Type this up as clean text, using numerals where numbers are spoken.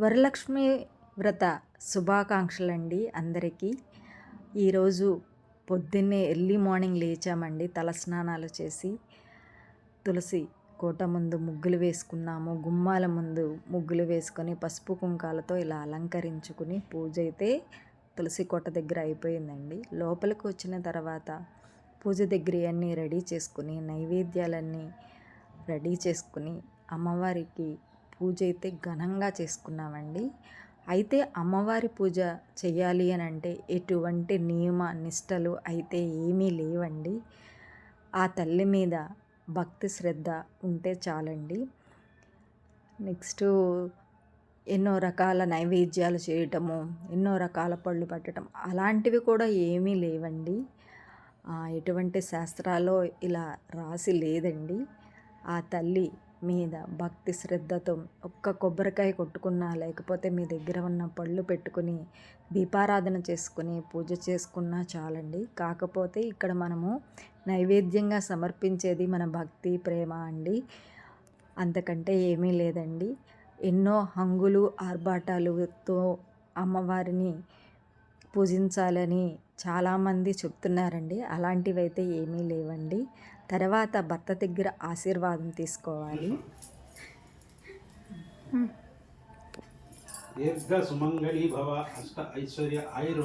వరలక్ష్మి వ్రత శుభాకాంక్షలండి అందరికీ. ఈరోజు పొద్దున్నే ఎర్లీ మార్నింగ్ లేచామండి, తలస్నానాలు చేసి తులసి కోట ముందు ముగ్గులు వేసుకున్నాము. గుమ్మాల ముందు ముగ్గులు వేసుకొని పసుపు కుంకాలతో ఇలా అలంకరించుకుని పూజ అయితే తులసి కోట దగ్గర అయిపోయిందండి. లోపలికి వచ్చిన తర్వాత పూజ దగ్గర అన్నీ రెడీ చేసుకుని నైవేద్యాలన్నీ రెడీ చేసుకుని అమ్మవారికి పూజ అయితే ఘనంగా చేసుకున్నామండి. అయితే అమ్మవారి పూజ చేయాలి అని అంటే ఎటువంటి నియమ నిష్టలు అయితే ఏమీ లేవండి. ఆ తల్లి మీద భక్తి శ్రద్ధ ఉంటే చాలండి. నెక్స్ట్ ఎన్నో రకాల నైవేద్యాలు చేయటము, ఎన్నో రకాల పళ్ళు పట్టడం అలాంటివి కూడా ఏమీ లేవండి. ఎటువంటి శాస్త్రాల్లో ఇలా రాసి లేదండి. ఆ తల్లి మీద భక్తి శ్రద్ధతో ఒక్క కొబ్బరికాయ కొట్టుకున్నా, లేకపోతే మీ దగ్గర ఉన్న పళ్ళు పెట్టుకుని దీపారాధన చేసుకుని పూజ చేసుకున్నా చాలండి. కాకపోతే ఇక్కడ మనము నైవేద్యంగా సమర్పించేది మన భక్తి ప్రేమ అండి, అంతకంటే ఏమీ లేదండి. ఎన్నో హంగులు ఆర్భాటాలతో అమ్మవారిని పూజించాలని చాలామంది చెప్తున్నారండి. అలాంటివైతే ఏమీ లేవండి. తర్వాత భర్త దగ్గర ఆశీర్వాదం తీసుకోవాలి. దీర్ఘ సుమంగళి భవ అష్ట ఐశ్వర్య ఆయుర్